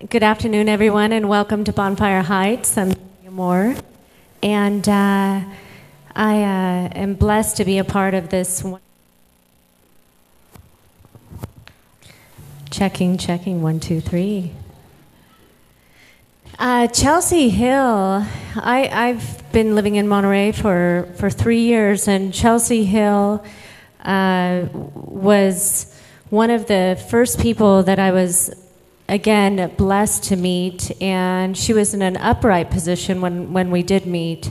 Good afternoon, everyone, and welcome to Bonfire Heights. I'm Moore, and I am blessed to be a part of this. Checking, 1, 2, 3. Chelsie Hill. I've been living in Monterey for 3 years, and Chelsie Hill was one of the first people that I was, again, blessed to meet, and she was in an upright position when we did meet,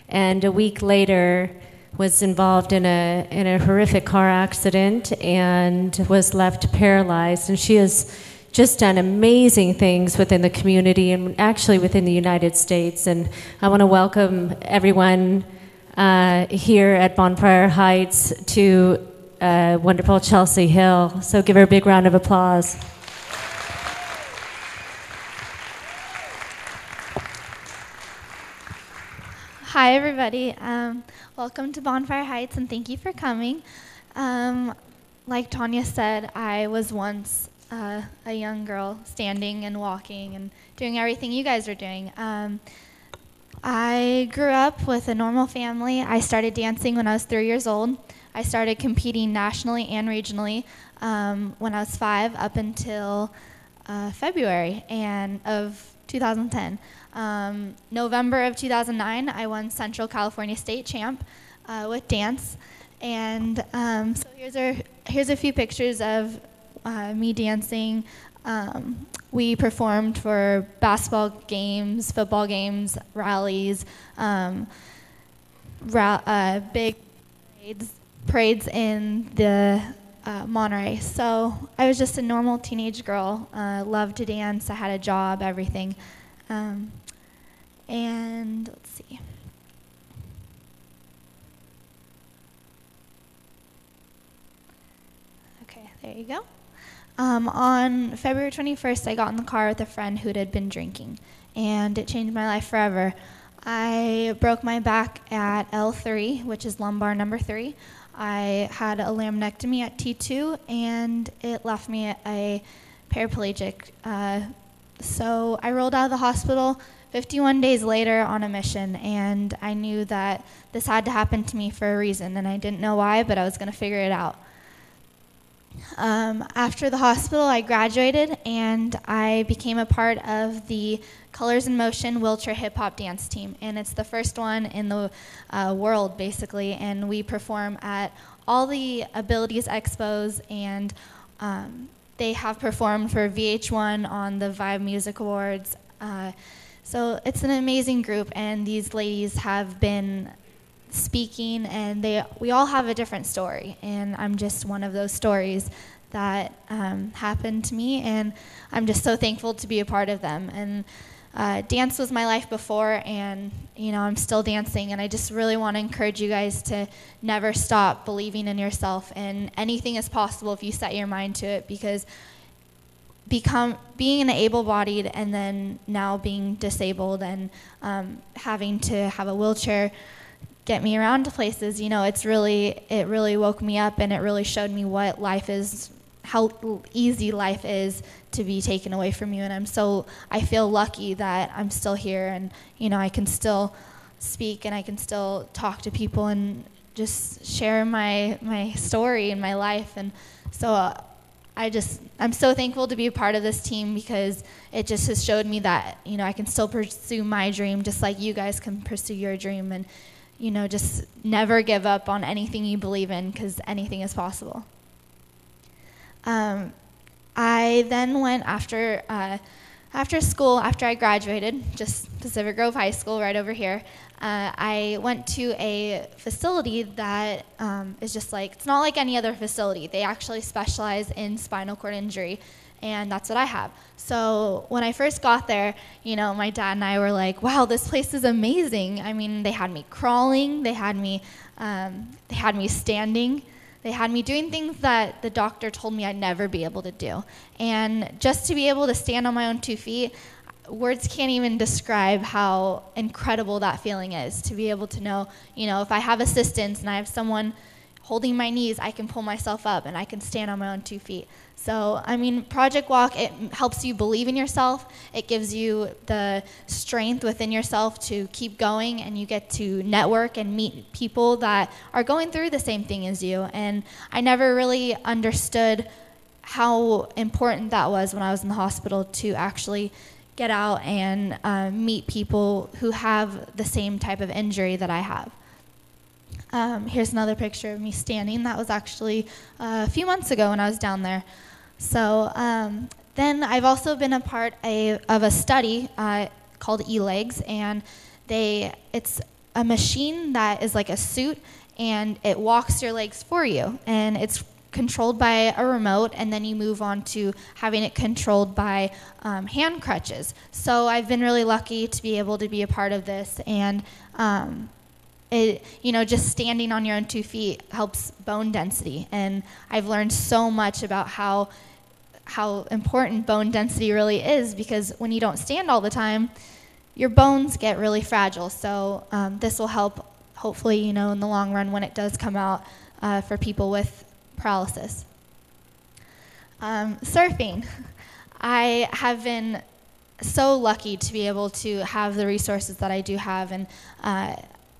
and a week later was involved in a horrific car accident and was left paralyzed. And she has just done amazing things within the community and actually within the United States. And I want to welcome everyone here at Bonfire Heights to wonderful Chelsie Hill. So give her a big round of applause. Hi, everybody. Welcome to Bonfire Heights, and thank you for coming. Like Tanya said, I was once a young girl standing and walking and doing everything you guys are doing. I grew up with a normal family. I started dancing when I was 3 years old. I started competing nationally and regionally when I was 5 up until February of 2010. November of 2009, I won Central California State Champ with dance, and so here's a few pictures of me dancing. We performed for basketball games, football games, rallies, big parades in the Monterey. So I was just a normal teenage girl, loved to dance. I had a job, everything. And let's see. Okay, there you go. On February 21st, I got in the car with a friend who had been drinking, and it changed my life forever. I broke my back at L3, which is lumbar number 3. I had a laminectomy at T2, and it left me a paraplegic. So I rolled out of the hospital 51 days later on a mission, and I knew that this had to happen to me for a reason, and I didn't know why, but I was going to figure it out. After the hospital, I graduated, and I became a part of the Colors in Motion wheelchair hip-hop dance team, and it's the first one in the world, basically, and we perform at all the Abilities Expos, and they have performed for VH1 on the Vibe Music Awards. So it's an amazing group, and these ladies have been speaking, and we all have a different story, and I'm just one of those stories that happened to me, and I'm just so thankful to be a part of them. And dance was my life before, and I'm still dancing, and I just really want to encourage you guys to never stop believing in yourself, and anything is possible if you set your mind to it, because being an able-bodied and then now being disabled and having to have a wheelchair get me around to places, it really woke me up, and it really showed me what life is, how easy life is to be taken away from you. And I feel lucky that I'm still here, and I can still speak, and I can still talk to people and just share my story and my life. And so I'm so thankful to be a part of this team, because it just has showed me that, I can still pursue my dream just like you guys can pursue your dream, and, just never give up on anything you believe in, because anything is possible. I then went after school, after I graduated, just Pacific Grove High School right over here. I went to a facility that is just it's not like any other facility. They actually specialize in spinal cord injury, and that's what I have. So when I first got there, my dad and I were like, wow, this place is amazing. I mean, they had me crawling, they had me standing, they had me doing things that the doctor told me I'd never be able to do. And just to be able to stand on my own 2 feet, words can't even describe how incredible that feeling is, to be able to know, if I have assistance and I have someone holding my knees, I can pull myself up and I can stand on my own 2 feet. So, I mean, Project Walk, it helps you believe in yourself. It gives you the strength within yourself to keep going, and you get to network and meet people that are going through the same thing as you. And I never really understood how important that was when I was in the hospital, to actually get out and meet people who have the same type of injury that I have. Here's another picture of me standing. That was actually a few months ago when I was down there. So then I've also been a part of a study called eLegs, and it's a machine that is like a suit, and it walks your legs for you, and it's controlled by a remote, and then you move on to having it controlled by hand crutches. So I've been really lucky to be able to be a part of this, and just standing on your own 2 feet helps bone density, and I've learned so much about how important bone density really is, because when you don't stand all the time, your bones get really fragile. So this will help, hopefully, in the long run when it does come out for people with paralysis. Surfing. I have been so lucky to be able to have the resources that I do have, and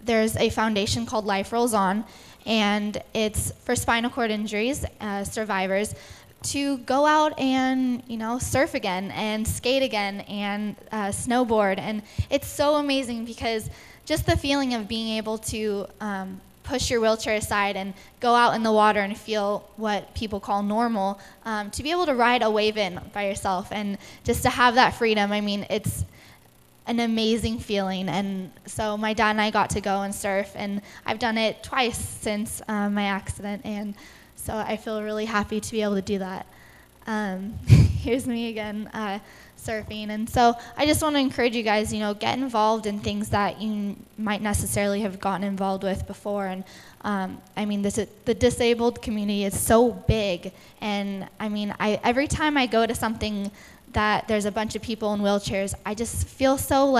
there's a foundation called Life Rolls On, and it's for spinal cord injuries survivors to go out and surf again and skate again and snowboard. And it's so amazing, because just the feeling of being able to push your wheelchair aside and go out in the water and feel what people call normal, to be able to ride a wave in by yourself and just to have that freedom, I mean, it's an amazing feeling. And so my dad and I got to go and surf, and I've done it twice since my accident, and so I feel really happy to be able to do that. Here's me again surfing. And so I just want to encourage you guys, get involved in things that you might necessarily have gotten involved with before. And I mean, the disabled community is so big, and I mean, every time I go to something that there's a bunch of people in wheelchairs, I just feel so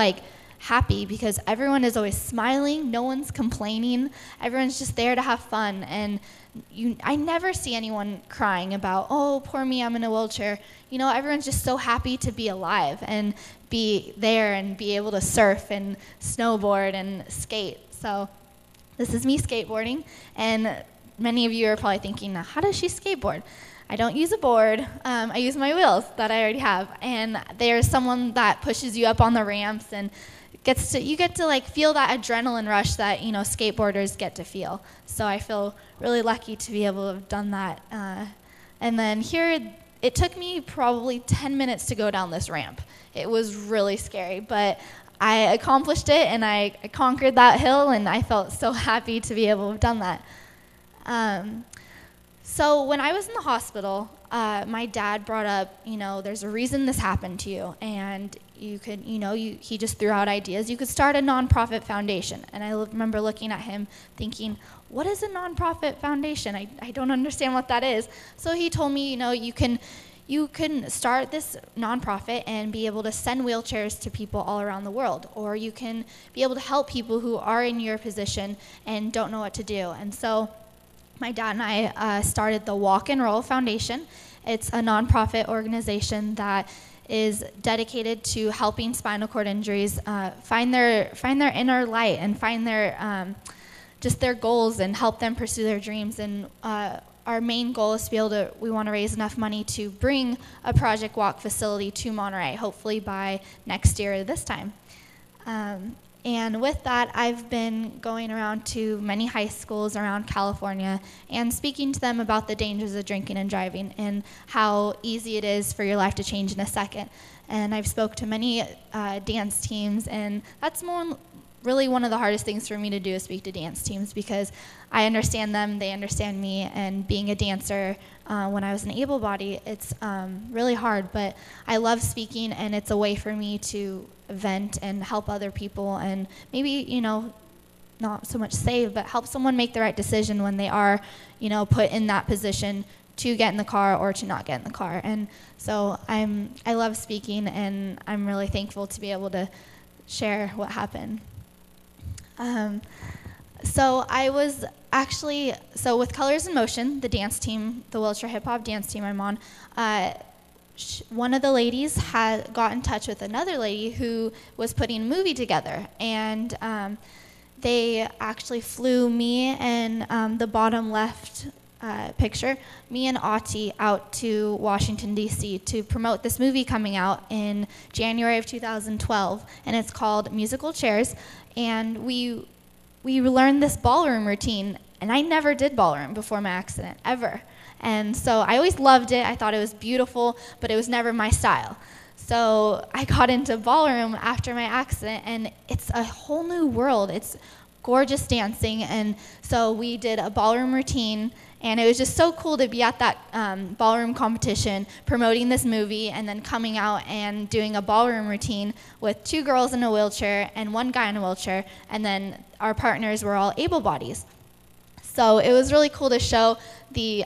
happy, because everyone is always smiling, no one's complaining, everyone's just there to have fun. And I never see anyone crying about, oh, poor me, I'm in a wheelchair. Everyone's just so happy to be alive and be there and be able to surf and snowboard and skate. So this is me skateboarding, and many of you are probably thinking, now, how does she skateboard? I don't use a board. I use my wheels that I already have, and there's someone that pushes you up on the ramps, and you get to feel that adrenaline rush that skateboarders get to feel. So I feel really lucky to be able to have done that. And then here, it took me probably 10 minutes to go down this ramp. It was really scary, but I accomplished it, and I conquered that hill, and I felt so happy to be able to have done that. So when I was in the hospital, my dad brought up, there's a reason this happened to you, and you could, he just threw out ideas. You could start a nonprofit foundation. And I remember looking at him thinking, what is a nonprofit foundation? I don't understand what that is. So he told me, you can start this nonprofit and be able to send wheelchairs to people all around the world, or you can be able to help people who are in your position and don't know what to do. And so my dad and I started the Walk and Roll Foundation. It's a nonprofit organization that is dedicated to helping spinal cord injuries find their inner light and find their just their goals and help them pursue their dreams. And our main goal is we want to raise enough money to bring a Project Walk facility to Monterey, hopefully by next year or this time. And with that, I've been going around to many high schools around California and speaking to them about the dangers of drinking and driving and how easy it is for your life to change in a second. And I've spoke to many dance teams, and that's really one of the hardest things for me to do is speak to dance teams, because I understand them, they understand me, and being a dancer when I was an able body, it's really hard, but I love speaking, and it's a way for me to vent and help other people and maybe, not so much save, but help someone make the right decision when they are, put in that position to get in the car or to not get in the car. And so I love speaking, and I'm really thankful to be able to share what happened. So I was actually, so with Colors in Motion, the dance team, the wheelchair hip hop dance team I'm on, one of the ladies had got in touch with another lady who was putting a movie together, and they actually flew me and the bottom left picture, me and Ati, out to Washington, D.C. to promote this movie coming out in January of 2012, and it's called Musical Chairs, and we learned this ballroom routine, and I never did ballroom before my accident, ever. And so I always loved it. I thought it was beautiful, but it was never my style. So I got into ballroom after my accident, and it's a whole new world. It's gorgeous dancing, and so we did a ballroom routine, and it was just so cool to be at that ballroom competition, promoting this movie, and then coming out and doing a ballroom routine with 2 girls in a wheelchair and 1 guy in a wheelchair, and then our partners were all able bodies. So it was really cool to show the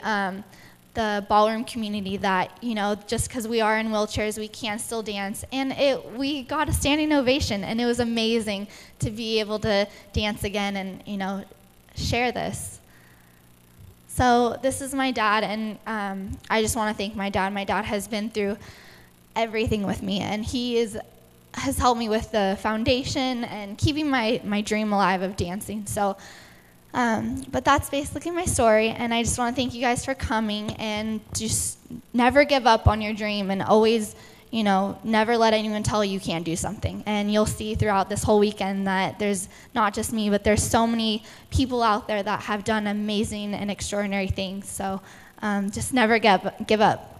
ballroom community that, you know, just because we are in wheelchairs, we can still dance. And we got a standing ovation, and it was amazing to be able to dance again and, you know, share this. So this is my dad, and I just want to thank my dad. My dad has been through everything with me, and he has helped me with the foundation and keeping my dream alive of dancing. So. But that's basically my story, and I just want to thank you guys for coming, and just never give up on your dream, and always, you know, never let anyone tell you can't do something. And you'll see throughout this whole weekend that there's not just me, but there's so many people out there that have done amazing and extraordinary things. So just never give up.